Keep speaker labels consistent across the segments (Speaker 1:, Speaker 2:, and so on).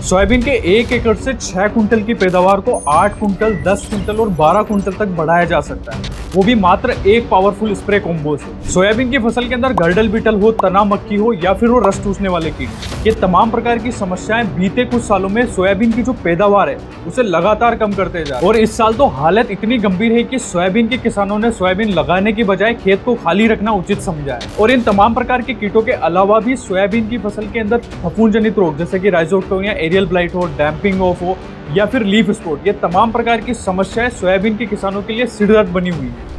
Speaker 1: Soybean के 1 एकड़ से 6 कुंटल की पैदावार को 8 कुंटल, 10 कुंटल और 12 कुंटल तक बढ़ाया जा सकता है, वो भी मात्र एक पावरफुल स्प्रे कॉम्बो से। सोयाबीन की फसल के अंदर गर्डल बीटल हो, तना मक्खी हो या फिर वो रस चूसने वाले कीट, ये तमाम प्रकार की समस्याएं बीते कुछ सालों में सोयाबीन की जो पैदावार है उसे लगातार कम करते जा रहे हैं। और इस साल तो हालत इतनी गंभीर है कि सोयाबीन के किसानों ने सोयाबीन लगाने की बजाय खेत को खाली रखना उचित समझा है। और इन तमाम प्रकार के कीटों के अलावा भी सोयाबीन की फसल के अंदर फफूंद जनित रोग जैसे कि राइजोक्टोनिया एरियल ब्लाइट हो, डैम्पिंग ऑफ हो या फिर लीफ स्पॉट, ये तमाम प्रकार की समस्याएं सोयाबीन के किसानों के लिए सिरदर्द बनी हुई है।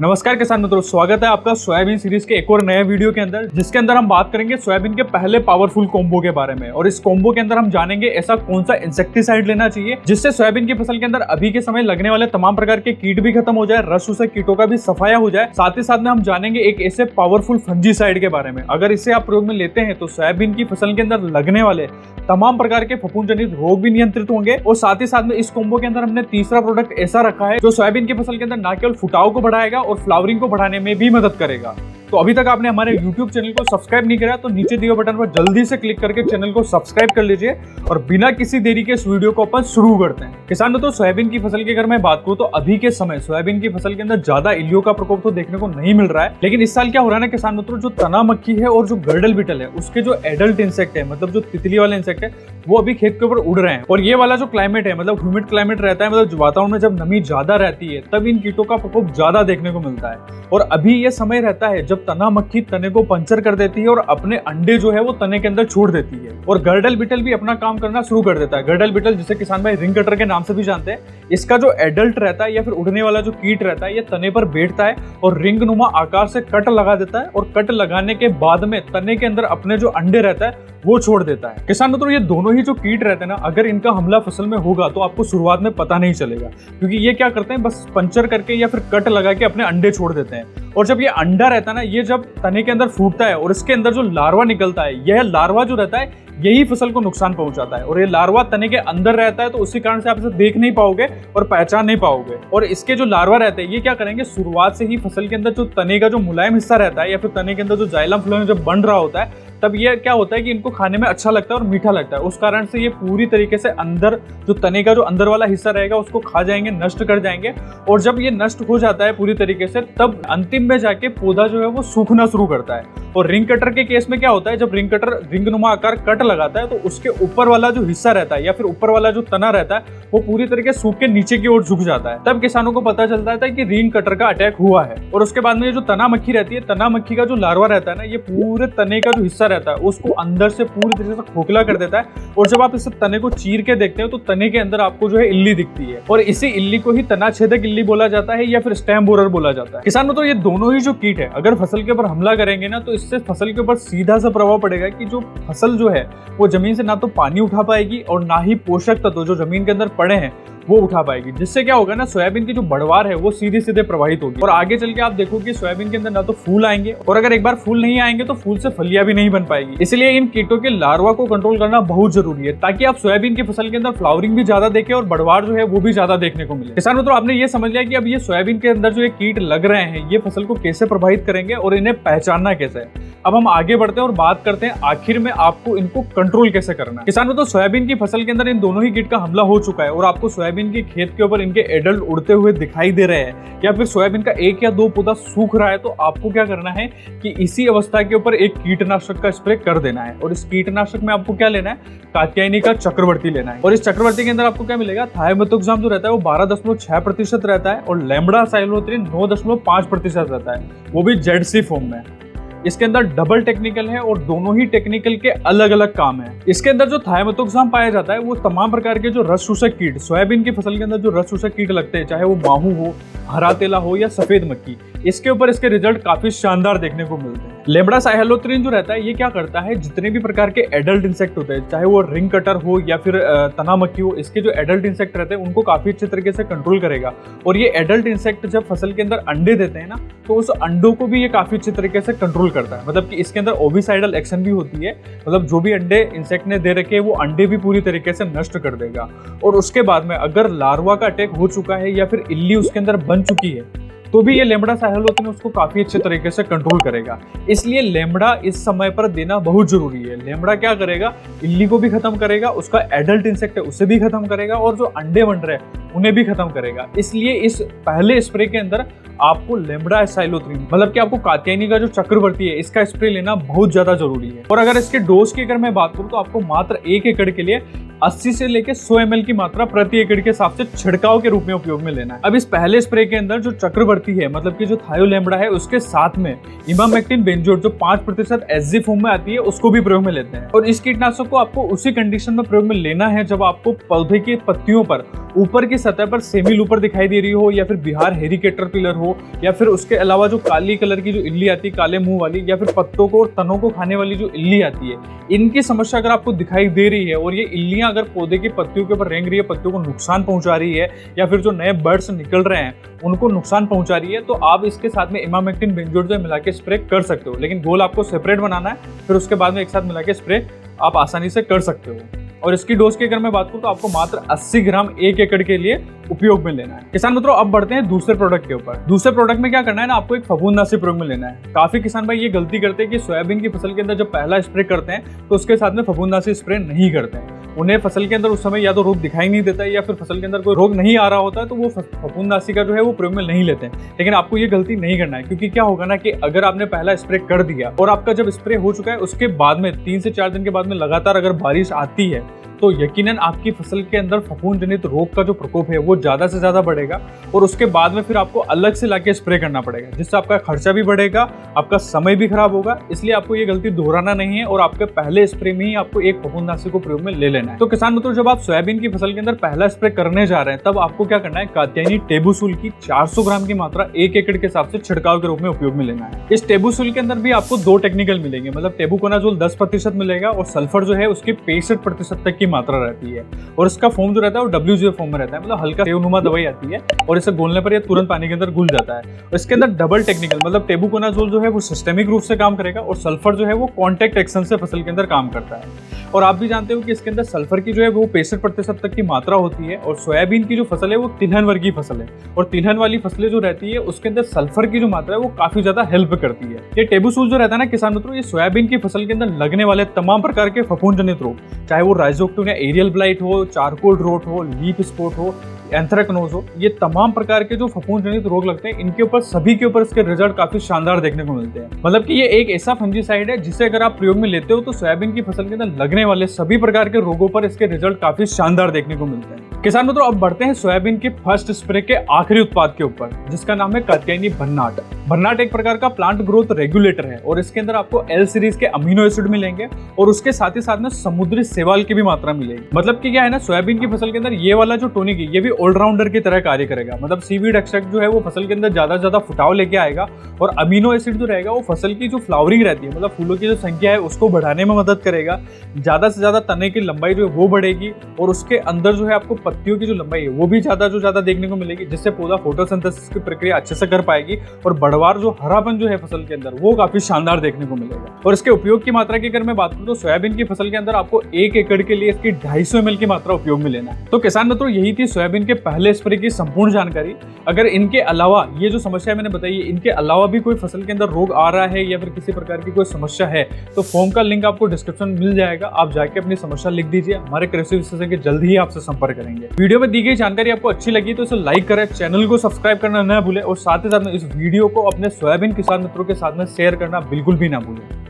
Speaker 1: नमस्कार किसान मित्रों, स्वागत है आपका सोयाबीन सीरीज के एक और नए वीडियो के अंदर, जिसके अंदर हम बात करेंगे सोयाबीन के पहले पावरफुल कॉम्बो के बारे में। और इस कॉम्बो के अंदर हम जानेंगे ऐसा कौन सा इंसेक्टिसाइड लेना चाहिए जिससे सोयाबीन की फसल के अंदर अभी के समय लगने वाले तमाम प्रकार के कीट भी खत्म हो जाए, रस चूसे कीटों का भी सफाया हो जाए। साथ ही साथ में हम जानेंगे एक ऐसे पावरफुल फंजीसाइड के बारे में, अगर इसे आप प्रयोग में लेते हैं तो सोयाबीन की फसल के अंदर लगने वाले तमाम प्रकार के फफूंद जनित रोग भी नियंत्रित होंगे। और साथ ही साथ में इस कॉम्बो के अंदर हमने तीसरा प्रोडक्ट ऐसा रखा है जो सोयाबीन की फसल के अंदर न केवल फुटाव को बढ़ाएगा और फ्लावरिंग को बढ़ाने में भी मदद करेगा। तो अभी तक आपने हमारे YouTube चैनल को सब्सक्राइब नहीं करा तो नीचे दिए बटन पर जल्दी से क्लिक करके चैनल को सब्सक्राइब कर लीजिए। और बिना किसी देरी के इस वीडियो को अपन शुरू करते हैं। किसानों, तो सोयाबीन की फसल की अगर मैं बात करूं तो अभी के समय सोयाबीन की फसल के अंदर ज्यादा इल्लियों का प्रकोप तो देखने को नहीं मिल रहा है। लेकिन इस साल क्या हो रहा है ना किसान मित्रों, जो तना मक्खी है और जो गर्डल बीटल है उसके जो एडल्ट इंसेक्ट है, मतलब जो तितली वाले इंसेक्ट है, वो अभी खेत के ऊपर उड़ रहे हैं। और ये वाला जो क्लाइमेट है, मतलब ह्यूमिड क्लाइमेट रहता है, मतलब वातावरण में जब नमी ज्यादा रहती है तब इन कीटों का प्रकोप ज्यादा देखने को मिलता है। और अभी ये समय रहता है जब तना मक्खी तने को पंचर कर देती है और अपने अंडे जो है वो तने के अंदर छोड़ देती है। और गर्डल बीटल भी अपना काम करना शुरू कर देता है। गर्डल बीटल जिसे किसान भाई रिंग कटर के नाम से भी जानते हैं, इसका जो एडल्ट रहता है या फिर उड़ने वाला जो कीट रहता है, ये तने पर बैठता है और रिंग नुमा आकार से कट लगा देता है। और कट लगाने के बाद में तने के अंदर अपने जो अंडे रहता है वो छोड़ देता है। किसान मित्रों, ये दोनों ही जो कीट रहते हैं ना, अगर इनका हमला फसल में होगा तो आपको शुरुआत में पता नहीं चलेगा, क्योंकि ये क्या करते हैं, बस पंचर करके या फिर कट लगा के अपने अंडे छोड़ देते हैं। और जब ये अंडा रहता है ना, ये जब तने के अंदर फूटता है और इसके अंदर जो लार्वा निकलता है, यह लार्वा जो रहता है यही फसल को नुकसान पहुंचाता है। और ये लार्वा तने के अंदर रहता है तो उसी कारण से आप इसे देख नहीं पाओगे और पहचान नहीं पाओगे। और इसके जो लार्वा रहते हैं ये क्या करेंगे, शुरुआत से ही फसल के अंदर जो तने का जो मुलायम हिस्सा रहता है या फिर तने के अंदर जो जाइलम फ्लोएम जब बन रहा होता है, तब ये क्या होता है कि इनको खाने में अच्छा लगता है और मीठा लगता है। उस कारण से ये पूरी तरीके से अंदर जो तने का जो अंदर वाला हिस्सा रहेगा उसको खा जाएंगे, नष्ट कर जाएंगे। और जब ये नष्ट हो जाता है पूरी तरीके से, तब अंतिम में जाके पौधा जो है वो सूखना शुरू करता है। और रिंग कटर के केस में क्या होता है, जब रिंग कटर रिंग नुमा आकार कट लगाता है तो उसके ऊपर वाला जो हिस्सा रहता है या फिर ऊपर वाला जो तना रहता है वो पूरी तरीके से सूख के नीचे की ओर झुक जाता है। तब किसानों को पता चलता है कि रिंग कटर का अटैक हुआ है। और उसके बाद में ये जो तना मक्खी रहती है, तना मक्खी का जो लार्वा रहता है ना, ये पूरे तने का जो हिस्सा रहता है उसको अंदर से पूरी तरीके से खोखला कर देता है। और जब आप इस तने को चीर के देखते हो तो तने के अंदर आपको जो है इल्ली दिखती है। और इसी इल्ली को ही तना छेदक इल्ली बोला जाता है या फिर स्टेम बोरर बोला जाता है। किसानों, तो ये दोनों ही जो कीट है अगर फसल के ऊपर हमला करेंगे ना, तो इससे फसल के ऊपर सीधा सा प्रभाव पड़ेगा कि जो फसल जो है वो जमीन से ना तो पानी उठा पाएगी और ना ही पोषक तत्व जो जमीन के अंदर पड़े हैं वो उठा पाएगी। जिससे क्या होगा ना, सोयाबीन की जो बढ़वार है वो सीधे सीधे प्रभावित होगी। और आगे चल के आप देखो कि सोयाबीन के अंदर ना तो फूल आएंगे, और अगर एक बार फूल नहीं आएंगे तो फूल से फलियां भी नहीं बन पाएगी। इसलिए इन कीटों के लार्वा को कंट्रोल करना बहुत जरूरी है, ताकि आप सोयाबीन की फसल के अंदर फ्लावरिंग भी ज्यादा देखें और बढ़वार जो है वो भी ज्यादा देखने को मिले। किसान मित्रों, आपने ये समझ लिया कि अब ये सोयाबीन के अंदर जो ये कीट लग रहे हैं ये फसल को कैसे प्रभावित करेंगे और इन्हें पहचानना कैसे है। अब हम आगे बढ़ते हैं और बात करते हैं आखिर में आपको इनको कंट्रोल कैसे करना है। किसानों, तो सोयाबीन की फसल के अंदर इन दोनों ही कीट का हमला हो चुका है और आपको सोयाबीन के खेत के ऊपर इनके एडल्ट उड़ते हुए दिखाई दे रहे हैं, या फिर सोयाबीन का 1 या 2 पौधा सूख रहा है, तो आपको क्या करना है कि इसी अवस्था के ऊपर एक कीटनाशक का स्प्रे कर देना है। और इस कीटनाशक में आपको क्या लेना है, कात्यायनी का चक्रवर्ती लेना है। और इस चक्रवर्ती के अंदर आपको क्या मिलेगा, थायोमेथोक्साम जो रहता है वो 12.6% रहता है और लैम्बडा साइलोथ्रिन 9.5% रहता है, वो भी जेडसी फॉर्म में। इसके अंदर डबल टेक्निकल है और दोनों ही टेक्निकल के अलग अलग काम है। इसके अंदर जो थायोमेथोक्साम पाया जाता है वो तमाम प्रकार के जो रस चूसक कीट, सोयाबीन की फसल के अंदर जो रस चूसक कीट लगते हैं, चाहे वो माहू हो, हरा तेला हो या सफेद मक्खी, इसके ऊपर इसके रिजल्ट काफी शानदार देखने को मिलते हैं। लेम्बडा साइलोथ्रिन जो रहता है ये क्या करता है, जितने भी प्रकार के एडल्ट इंसेक्ट होते हैं, चाहे वो रिंग कटर हो या फिर तना मक्खी हो, इसके जो एडल्ट इंसेक्ट रहते हैं उनको काफी अच्छे तरीके से कंट्रोल करेगा। और ये एडल्ट इंसेक्ट जब फसल के अंदर अंडे देते हैं ना, तो उस अंडों को भी ये काफी अच्छे तरीके से कंट्रोल करता है। मतलब कि इसके अंदर ओविसाइडल एक्शन भी होती है, मतलब जो भी अंडे इंसेक्ट ने दे रखे हैं वो अंडे भी पूरी तरीके से नष्ट कर देगा। और उसके बाद में अगर लार्वा का अटैक हो चुका है या फिर इल्ली उसके अंदर बन चुकी है, तो भी ये लेमड़ा साइलोथ्रिन उसको काफी अच्छे तरीके से कंट्रोल करेगा। इसलिए लेमड़ा इस समय पर देना बहुत जरूरी है। लेमड़ा क्या करेगा, इल्ली को भी खत्म करेगा, उसका एडल्ट इंसेक्ट है उसे भी खत्म करेगा, और जो अंडे बन रहे हैं उन्हें भी खत्म करेगा। इसलिए इस पहले स्प्रे के अंदर आपको लेमड़ा साइलोथ्रिन मतलब कि आपको कात्यायनी का जो चक्रवर्ती है इसका स्प्रे लेना बहुत ज्यादा जरूरी है। और अगर इसके डोज की अगर मैं बात करूं तो आपको मात्र 1 एकड़ के लिए 80 से लेकर 100 ml की मात्रा प्रति एकड़ के हिसाब से छिड़काव के रूप में उपयोग में लेना है। अब इस पहले स्प्रे के अंदर जो चक्रवर्ती है मतलब कि जो थायोलेमड़ा है उसके साथ में इमामेक्टिन बेंजोएट जो 5% एसजी फॉर्म में आती है उसको भी प्रयोग में लेते हैं। और इस कीटनाशक को आपको उसी कंडीशन में प्रयोग में लेना है जब आपको पौधे की पत्तियों पर ऊपर की सतह पर सेमी लूपर दिखाई दे रही हो, या फिर बिहार हेरी कैटरपिलर हो, या फिर उसके अलावा जो काली कलर की जो इल्ली आती है काले मुंह वाली, या फिर पत्तों को और तनों को खाने वाली जो इल्ली आती है, इनकी समस्या अगर आपको दिखाई दे रही है और ये इल्लियां अगर पौधे की पत्तियों के ऊपर रेंग रही है, पत्तियों को नुकसान पहुंचा रही है, या फिर जो नए बर्ड्स निकल रहे हैं उनको नुकसान पहुंचा रही है, तो आप इसके साथ में इमामेक्टिन बेंजोएट जो मिला के स्प्रे कर सकते हो। लेकिन गोल आपको सेपरेट बनाना है, फिर उसके बाद में एक साथ मिला के स्प्रे आप आसानी से कर सकते हो। और इसकी डोज की अगर मैं बात करूं तो आपको मात्र 80 ग्राम 1 एकड़ के लिए उपयोग में लेना है। किसान मित्रों अब बढ़ते हैं दूसरे प्रोडक्ट के ऊपर। दूसरे प्रोडक्ट में क्या करना है ना, आपको एक फफूंदनाशी प्रयोग में लेना है। काफी किसान भाई ये गलती करते हैं कि सोयाबीन की फसल के अंदर जब पहला स्प्रे करते हैं तो उसके साथ में फफूंदनाशी स्प्रे नहीं करते हैं। उन्हें फसल के अंदर उस समय या तो रोग दिखाई नहीं देता है या फिर फसल के अंदर कोई रोग नहीं आ रहा होता है, तो वो फफूंदनाशी का जो है वो प्रयोग में नहीं लेते हैं। लेकिन आपको ये गलती नहीं करना है, क्योंकि क्या होगा ना कि अगर आपने पहला स्प्रे कर दिया और आपका जब स्प्रे हो चुका है उसके बाद में 3 से 4 दिन के बाद में लगातार अगर बारिश आती है तो यकीनन आपकी फसल के अंदर फफूंद जनित रोग का जो प्रकोप है वो ज्यादा से ज्यादा बढ़ेगा, और उसके बाद में फिर आपको अलग से लाके स्प्रे करना पड़ेगा, जिससे आपका खर्चा भी बढ़ेगा, आपका समय भी खराब होगा। इसलिए आपको ये गलती दोहराना नहीं है और आपके पहले स्प्रे में ही आपको एक फफूंदनाशी को प्रयोग में ले लेना है। तो किसान मित्रों जब आप सोयाबीन की फसल के अंदर पहला स्प्रे करने जा रहे हैं तब आपको क्या करना है, कात्यायनी टेबुसोल की 400 ग्राम की मात्रा 1 एकड़ के हिसाब से छिड़काव के रूप में उपयोग में लेना है। इस टेबुसोल के अंदर भी आपको 2 टेक्निकल मिलेंगे, मतलब टेबुकोनाजोल 10% मिलेगा और सल्फर जो है उसकी 65% तक की मात्रा रहती है। और इसका फॉर्म जो रहता है वो WGA फॉर्म में रहता है, मतलब हल्का सेवनुमा दवाई आती है और इसे घोलने पर ये तुरंत पानी के अंदर घुल जाता है। और इसके अंदर डबल टेक्निकल मतलब टेबुकोनाजोल जो है वो सिस्टेमिक रूप से काम करेगा और सल्फर जो है वो कॉन्टैक्ट एक्शन से फसल के अंदर काम करता है। और आप भी जानते हो कि इसके अंदर सल्फर की जो है वो 65% तक की मात्रा होती है। और सोयाबीन की जो फसल है वो तिलहन वर्गीय फसल है, और तिलहन वाली फसलें जो रहती है उसके अंदर सल्फर की जो मात्रा है वो काफी ज्यादा हेल्प करती है। ये टेबुसोल जो रहता है ना किसान मित्रों, ये सोयाबीन की फसल के अंदर लगने वाले तमाम प्रकार के फफूंद जनित रोग, चाहे वो राइजोक्टोन या एरियल ब्लाइट हो, चारकोल रोट हो, लीफ स्पॉट हो, एंथ्रेक्नोज हो, ये तमाम प्रकार के जो फफूंद जनित रोग लगते हैं इनके ऊपर सभी के ऊपर इसके रिजल्ट काफी शानदार देखने को मिलते हैं। मतलब कि ये एक ऐसा फंजीसाइड है जिसे अगर आप प्रयोग में लेते हो तो सोयाबीन की फसल के अंदर लगने वाले सभी प्रकार के रोगों पर इसके रिजल्ट काफी शानदार देखने को मिलते हैं। किसान मित्रों अब बढ़ते हैं सोयाबीन के फर्स्ट स्प्रे के आखिरी उत्पाद के ऊपर, जिसका नाम है कात्यायनी भन्नाट। भन्नाट एक प्रकार का प्लांट ग्रोथ रेगुलेटर है और इसके अंदर आपको L सीरीज के अमीनो एसिड मिलेंगे और उसके साथ ही साथ में समुद्री शैवाल की भी मात्रा मिलेगी। मतलब कि क्या है ना, सोयाबीन की फसल के अंदर ये वाला जो टॉनिक है ये भी ऑलराउंडर की तरह कार्य करेगा। मतलब सीवीड एक्सट्रैक्ट जो है वो फसल के अंदर ज्यादा से ज्यादा फुटाव लेके आएगा, और अमीनो एसिड जो रहेगा वो फसल की जो फ्लावरिंग रहती है मतलब फूलों की जो संख्या है उसको बढ़ाने में मदद करेगा। ज्यादा से ज्यादा तने की लंबाई जो है वो बढ़ेगी, और उसके अंदर जो है आपको पत्तियों की जो लंबाई है वो भी ज्यादा देखने को मिलेगी, जिससे पौधा फोटोसिंथेसिस की प्रक्रिया अच्छे से कर पाएगी, और बढ़वार जो हरापन जो है फसल के अंदर वो काफी शानदार देखने को मिलेगा। और इसके उपयोग की मात्रा की अगर मैं बात करूं तो सोयाबीन की फसल के अंदर आपको 1 एकड़ के लिए इसकी 250 ml की मात्रा उपयोग में लेना है। तो किसान मित्रों यही थी सोयाबीन के पहले स्प्रे की संपूर्ण जानकारी। अगर इनके अलावा ये जो समस्या मैंने बताई है, इनके अलावा भी कोई फसल के अंदर रोग आ रहा है या फिर किसी प्रकार की कोई समस्या है तो फॉर्म का लिंक आपको डिस्क्रिप्शन में मिल जाएगा, आप जाके अपनी समस्या लिख दीजिए, हमारे कृषि विशेषज्ञ जल्द ही आपसे संपर्क करेंगे। वीडियो में दी गई जानकारी आपको अच्छी लगी तो इसे लाइक करें, चैनल को सब्सक्राइब करना न भूलें, और साथ ही साथ में इस वीडियो को अपने सोयाबीन किसान मित्रों के साथ में शेयर करना बिल्कुल भी ना भूलें।